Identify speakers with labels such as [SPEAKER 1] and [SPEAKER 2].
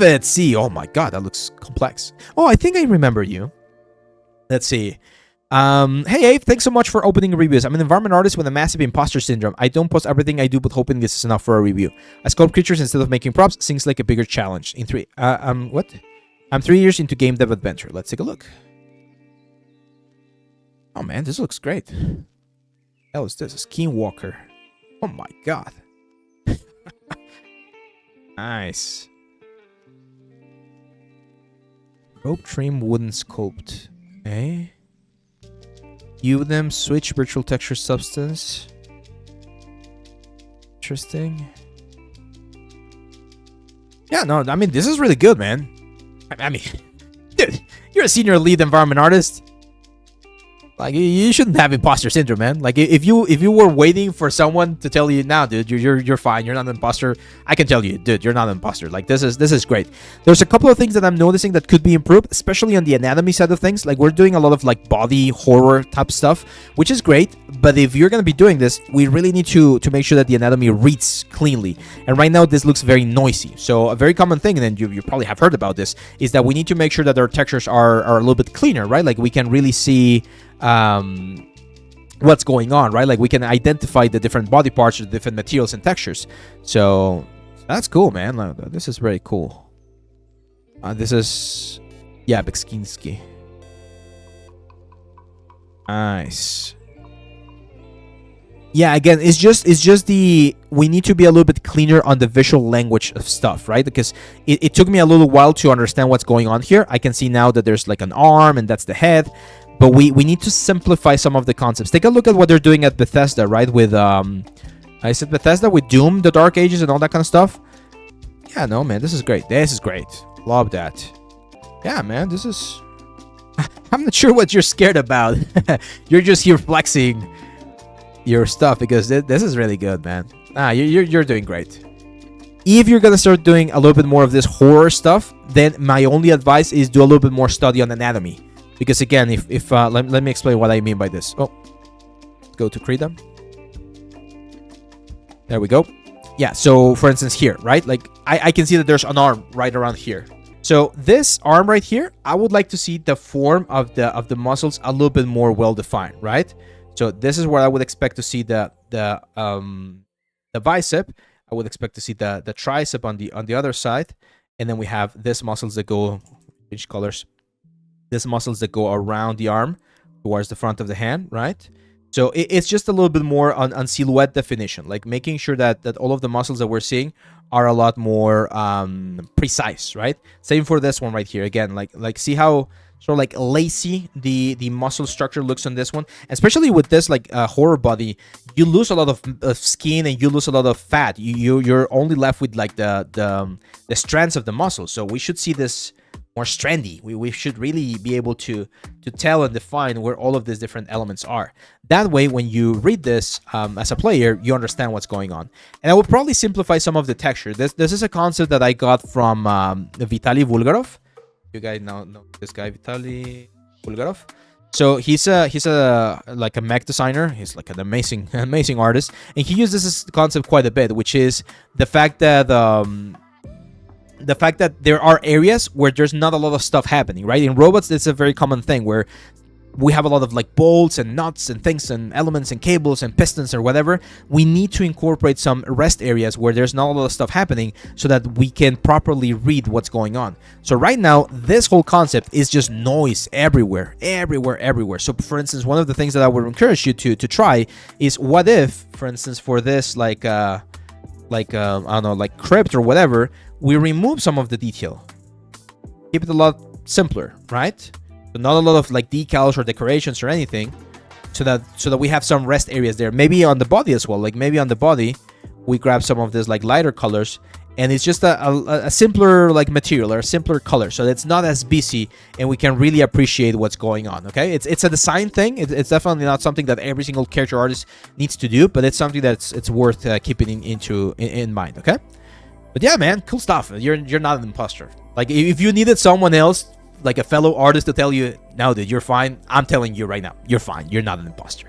[SPEAKER 1] Dawid, see. Oh my god, that looks complex. Oh, I think I remember you. Let's see. Hey Abe, thanks so much for opening reviews. I'm an environment artist with a massive imposter syndrome. I don't post everything I do, but hoping this is enough for a review. I sculpt creatures instead of making props. Seems like a bigger challenge. What? I'm 3 years into game dev adventure. Let's take a look. Oh man, this looks great. Hell is this? A skinwalker. Oh my god. Nice. Rope trim wooden sculpt. Okay. View them, switch virtual texture substance. Interesting. Yeah, no, I mean, this is really good, man. I mean, dude, you're a senior lead environment artist. Like, you shouldn't have imposter syndrome, man. Like, if you were waiting for someone to tell you, nah, dude, you're fine, you're not an imposter, I can tell you, dude, you're not an imposter. Like, this is great. There's a couple of things that I'm noticing that could be improved, especially on the anatomy side of things. Like, we're doing a lot of like body horror type stuff, which is great. But if you're gonna be doing this, we really need to make sure that the anatomy reads cleanly. And right now, this looks very noisy. So a very common thing, and you probably have heard about this, is that we need to make sure that our textures are a little bit cleaner, right? Like, we can really see what's going on, right? Like, we can identify the different body parts, the different materials and textures. So that's cool, man. Like, this is very cool. This is Bekskinski. Nice. Yeah, again, it's just we need to be a little bit cleaner on the visual language of stuff, right? Because it took me a little while to understand what's going on here. I can see now that there's like an arm and that's the head. But we need to simplify some of the concepts. Take a look at what they're doing at Bethesda, right? With I said Bethesda with Doom, the Dark Ages, and all that kind of stuff. Yeah, no, man, this is great. This is great. Love that. Yeah, man, this is. I'm not sure what you're scared about. You're just here flexing your stuff because this is really good, man. You're doing great. If you're gonna start doing a little bit more of this horror stuff, then my only advice is do a little bit more study on anatomy. Because again, if let me explain what I mean by this. Oh, go to create them. There we go. Yeah, so for instance here, right? Like I can see that there's an arm right around here. So this arm right here, I would like to see the form of the muscles a little bit more well defined, right? So this is where I would expect to see the bicep. I would expect to see the tricep on the other side, and then we have these muscles that go which colors. These muscles that go around the arm towards the front of the hand, right? So it's just a little bit more on silhouette definition, like making sure that all of the muscles that we're seeing are a lot more precise, right? Same for this one right here. Again, like see how sort of like lacy the muscle structure looks on this one, especially with this like horror body. You lose a lot of skin and you lose a lot of fat. You're only left with like the strands of the muscle. So we should see this more strandy. We should really be able to tell and define where all of these different elements are. That way, when you read this as a player, you understand what's going on. And I will probably simplify some of the texture. This is a concept that I got from Vitaly Vulgarov. You guys know this guy, Vitaly Vulgarov. So he's a like a mech designer. He's like an amazing artist, and he uses this concept quite a bit, which is the fact that there are areas where there's not a lot of stuff happening, right? In robots, it's a very common thing where we have a lot of like bolts and nuts and things and elements and cables and pistons or whatever. We need to incorporate some rest areas where there's not a lot of stuff happening so that we can properly read what's going on. So right now, this whole concept is just noise everywhere. So for instance, one of the things that I would encourage you to try is what if, for instance, for this I don't know, like crypt or whatever, we remove some of the detail. Keep it a lot simpler, right? So not a lot of like decals or decorations or anything, so that we have some rest areas there. Maybe on the body as well. Like maybe on the body, we grab some of this like lighter colors, and it's just a simpler like material or a simpler color, so it's not as busy, and we can really appreciate what's going on. Okay, it's a design thing. It's definitely not something that every single character artist needs to do, but it's something that's it's worth keeping in mind. Okay. But yeah, man, cool stuff. You're not an imposter. Like if you needed someone else, like a fellow artist, to tell you, no, dude, you're fine. I'm telling you right now, you're fine. You're not an imposter.